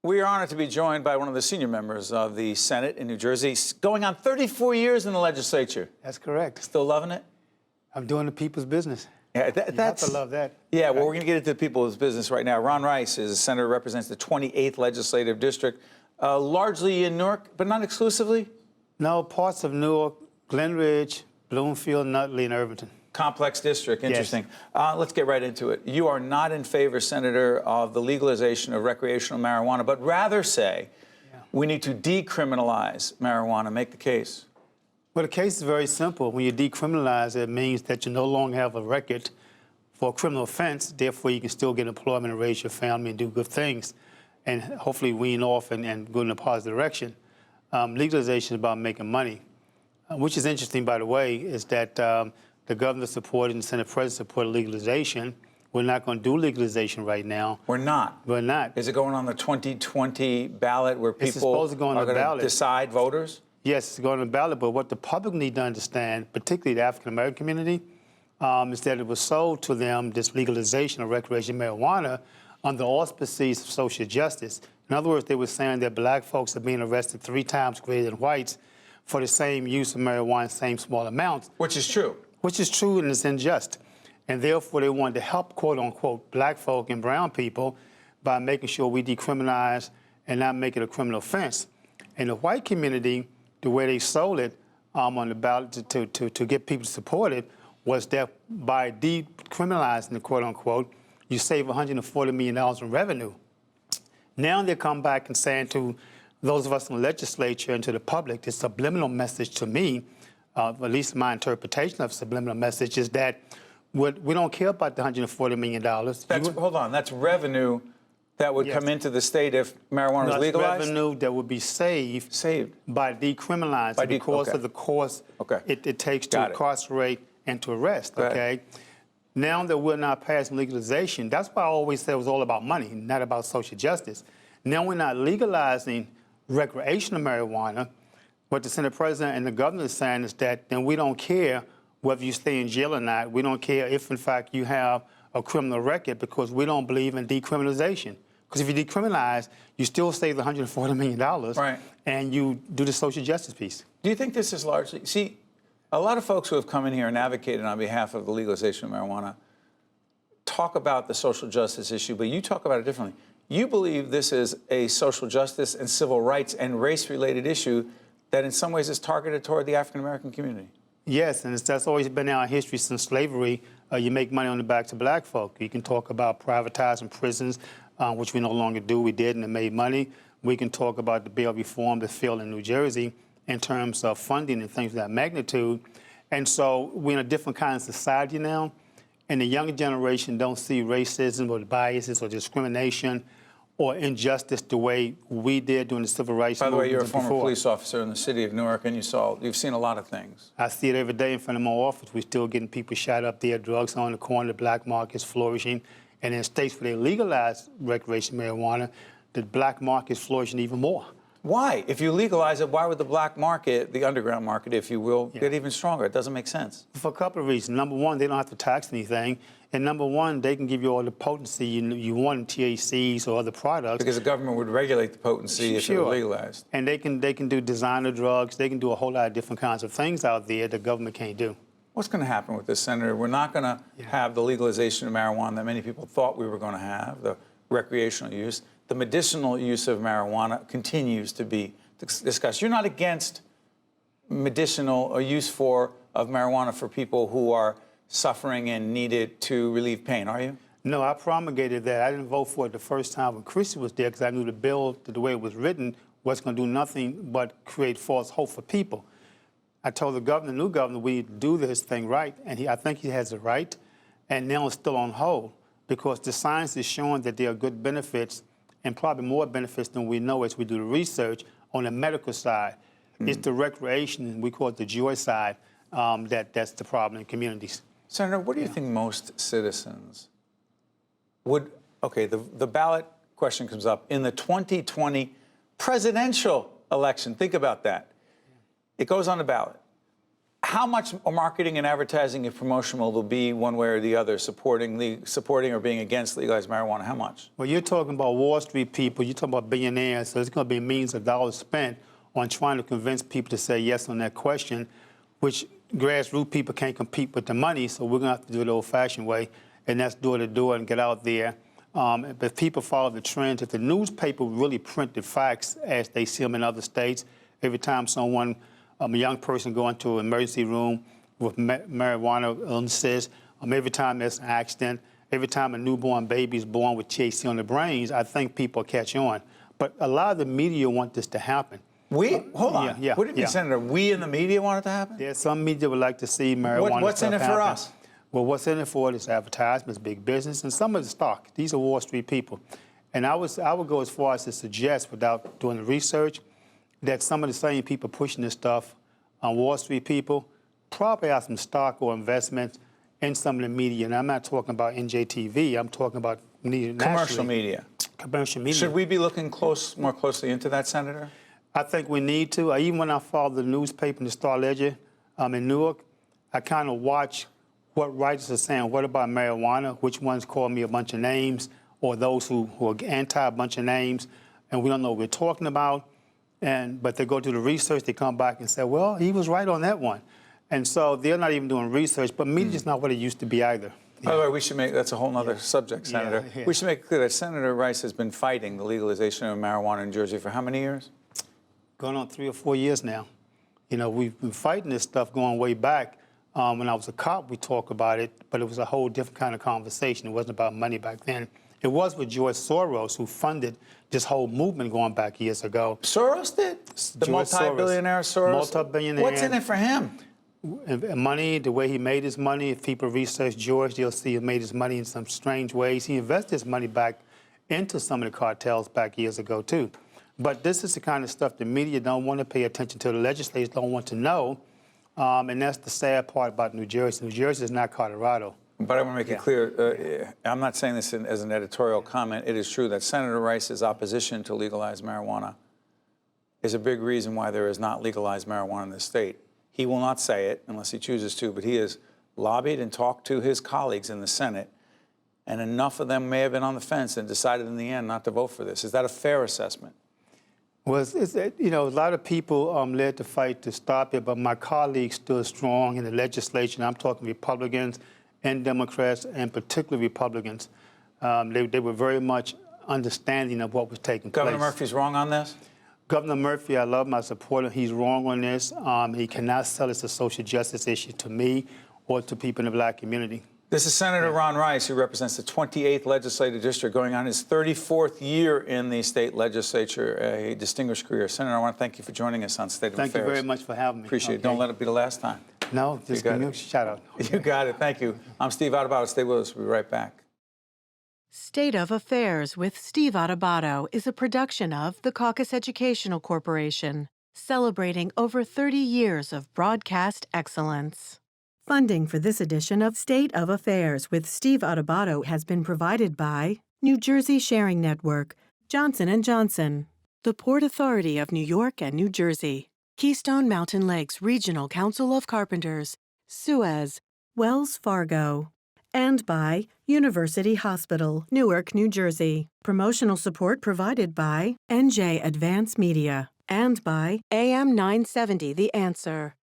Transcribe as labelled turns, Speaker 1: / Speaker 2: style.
Speaker 1: We are honored to be joined by one of the senior members of the Senate in New Jersey, going on 34 years in the legislature.
Speaker 2: That's correct.
Speaker 1: Still loving it?
Speaker 2: I'm doing the people's business.
Speaker 1: Yeah,
Speaker 2: You have to love that.
Speaker 1: Yeah, well, we're going to get into the people's business right now. Ron Rice is a senator, represents the 28th legislative district, largely in Newark, but not exclusively?
Speaker 2: No, parts of Newark, Glen Ridge, Bloomfield, Nutley, and Irvington.
Speaker 1: Complex district, interesting.
Speaker 2: Yes.
Speaker 1: Let's get right into it. You are not in favor, Senator, of the legalization of recreational marijuana, but rather say we need to decriminalize marijuana. Make the case.
Speaker 2: Well, the case is very simple. When you decriminalize it, it means that you no longer have a record for a criminal offense. Therefore, you can still get employment and raise your family and do good things and hopefully wean off and go in a positive direction. Legalization is about making money, which is interesting, by the way, is that the governor supported and the Senate president supported legalization. We're not going to do legalization right now.
Speaker 1: We're not?
Speaker 2: We're not.
Speaker 1: Is it going on the 2020 ballot where people
Speaker 2: supposed to go on
Speaker 1: are
Speaker 2: the
Speaker 1: going
Speaker 2: ballot.
Speaker 1: to decide, voters?
Speaker 2: Yes, it's going on the ballot, but what the public need to understand, particularly the African-American community, is that it was sold to them, this legalization of recreational marijuana, under auspices of social justice. In other words, they were saying that black folks are being arrested 3 times greater than whites for the same use of marijuana, same small amounts.
Speaker 1: Which is true.
Speaker 2: Which is true and it's unjust. And therefore, they wanted to help, quote unquote, black folk and brown people by making sure we decriminalize and not make it a criminal offense. In the white community, the way they sold it on the ballot to get people to support it was that by decriminalizing it, quote unquote, you save $140 million in revenue. Now they come back and saying to those of us in the legislature and to the public, this subliminal message to me, at least my interpretation of subliminal message, is that we don't care about the $140 million.
Speaker 1: Hold on, that's revenue that would come into the state if marijuana was legalized?
Speaker 2: That's revenue that would be saved by decriminalizing because of the cost it takes to incarcerate and to arrest, okay? Now that we're not passing legalization, that's why I always said it was all about money, not about social justice. Now we're not legalizing recreational marijuana. What the Senate president and the governor is saying is that then we don't care whether you stay in jail or not. We don't care if, in fact, you have a criminal record because we don't believe in decriminalization. Because if you decriminalize, you still save the $140 million and you do the social justice piece.
Speaker 1: Do you think this is largely... See, a lot of folks who have come in here and advocated on behalf of the legalization of marijuana talk about the social justice issue, but you talk about it differently. You believe this is a social justice and civil rights and race-related issue that in some ways is targeted toward the African-American community.
Speaker 2: Yes, and that's always been our history since slavery. You make money on the backs of black folk. You can talk about privatizing prisons, which we no longer do. We did, and it made money. We can talk about the bail reform that failed in New Jersey in terms of funding and things of that magnitude. And so we're in a different kind of society now, and the younger generation don't see racism or biases or discrimination or injustice the way we did during the civil rights movement.
Speaker 1: By the way, you're a former police officer in the city of Newark, and you've seen a lot of things.
Speaker 2: I see it every day in front of my office. We're still getting people shot up there, drugs on the corner, the black market's flourishing. And in states where they legalize recreational marijuana, the black market's flourishing even more.
Speaker 1: Why? If you legalize it, why would the black market, the underground market, if you will, get even stronger? It doesn't make sense.
Speaker 2: For a couple of reasons. Number one, they don't have to tax anything. And number one, they can give you all the potency you want in THCs or other products.
Speaker 1: Because the government would regulate the potency if it were legalized.
Speaker 2: And they can do designer drugs. They can do a whole lot of different kinds of things out there the government can't do.
Speaker 1: What's going to happen with this, Senator? We're not going to have the legalization of marijuana that many people thought we were going to have, the recreational use. The medicinal use of marijuana continues to be discussed. You're not against medicinal or use of marijuana for people who are suffering and need it to relieve pain, are you?
Speaker 2: No, I promulgated that. I didn't vote for it the first time when Christie was there because I knew the bill, the way it was written, was going to do nothing but create false hope for people. I told the governor, the new governor, we need to do this thing right, and I think he has it right, and now it's still on hold because the science is showing that there are good benefits and probably more benefits than we know as we do the research on the medical side. It's the recreation, we call it the joy side, that's the problem in communities.
Speaker 1: Senator, what do you think most citizens would, the ballot question comes up. In the 2020 presidential election, think about that. It goes on the ballot. How much marketing and advertising and promotion will there be one way or the other, supporting or being against legalized marijuana? How much?
Speaker 2: Well, you're talking about Wall Street people, you're talking about billionaires, so it's going to be millions of dollars spent on trying to convince people to say yes on that question, which grassroots people can't compete with the money, so we're going to have to do it the old-fashioned way, and that's door to door and get out there. But if people follow the trends, if the newspaper really print the facts as they see them in other states, every time someone, a young person go into an emergency room with marijuana illnesses, every time there's an accident, every time a newborn baby is born with THC on the brains, I think people catch on. But a lot of the media want this to happen.
Speaker 1: Hold on.
Speaker 2: Yeah,
Speaker 1: What do you mean, Senator? We in the media want it to happen?
Speaker 2: Yeah, some media would like to see marijuana
Speaker 1: What's in it for
Speaker 2: happen.
Speaker 1: us?
Speaker 2: Well, what's in it for it is advertisements, big business, and some of the stock. These are Wall Street people. And I would go as far as to suggest, without doing the research, that some of the same people pushing this stuff on Wall Street people probably have some stock or investments in some of the media. And I'm not talking about NJTV. I'm talking about
Speaker 1: Commercial media.
Speaker 2: Commercial media.
Speaker 1: Should we be looking more closely into that, Senator?
Speaker 2: I think we need to. Even when I follow the newspaper in the Star-Ledger in Newark, I kind of watch what writers are saying. What about marijuana? Which ones call me a bunch of names, or those who are anti a bunch of names, and we don't know what we're talking about. But they go do the research, they come back and say, well, he was right on that one. And so they're not even doing research, but media's not what it used to be either.
Speaker 1: By the way, we should that's a whole other subject, Senator. We should make it clear that Senator Rice has been fighting the legalization of marijuana in Jersey for how many years?
Speaker 2: Going on 3 or 4 years now. You know, we've been fighting this stuff going way back. When I was a cop, we talked about it, but it was a whole different kind of conversation. It wasn't about money back then. It was with George Soros, who funded this whole movement going back years ago.
Speaker 1: Soros did? The multi-billionaire Soros?
Speaker 2: Multi-billionaire.
Speaker 1: What's in it for him?
Speaker 2: Money, the way he made his money. If people research George, they'll see he made his money in some strange ways. He invested his money back into some of the cartels back years ago, too. But this is the kind of stuff the media don't want to pay attention to, the legislators don't want to know, and that's the sad part about New Jersey. New Jersey is not Colorado.
Speaker 1: But I want to make it clear, I'm not saying this as an editorial comment. It is true that Senator Rice's opposition to legalized marijuana is a big reason why there is not legalized marijuana in this state. He will not say it unless he chooses to, but he has lobbied and talked to his colleagues in the Senate, and enough of them may have been on the fence and decided in the end not to vote for this. Is that a fair assessment?
Speaker 2: Well, you know, a lot of people led the fight to stop it, but my colleagues stood strong in the legislation. I'm talking Republicans and Democrats, and particularly Republicans. They were very much understanding of what was taking place.
Speaker 1: Governor Murphy's wrong on this?
Speaker 2: Governor Murphy, I love my supporter. He's wrong on this. He cannot sell it as a social justice issue to me or to people in the black community.
Speaker 1: This is Senator Ron Rice, who represents the 28th Legislative District, going on his 34th year in the state legislature, a distinguished career. Senator, I want to thank you for joining us on State of Affairs.
Speaker 2: Thank you very much for having me.
Speaker 1: Appreciate it. Don't let it be the last time.
Speaker 2: No, just give me a shout out.
Speaker 1: You got it. Thank you. I'm Steve Adubato. Stay with us. We'll be right back.
Speaker 3: State of Affairs with Steve Adubato is a production of the Caucus Educational Corporation, celebrating over 30 years of broadcast excellence. Funding for this edition of State of Affairs with Steve Adubato has been provided by New Jersey Sharing Network, Johnson & Johnson, the Port Authority of New York and New Jersey, Keystone Mountain Lakes Regional Council of Carpenters, Suez, Wells Fargo, and by University Hospital, Newark, New Jersey. Promotional support provided by NJ Advance Media and by AM 970 The Answer.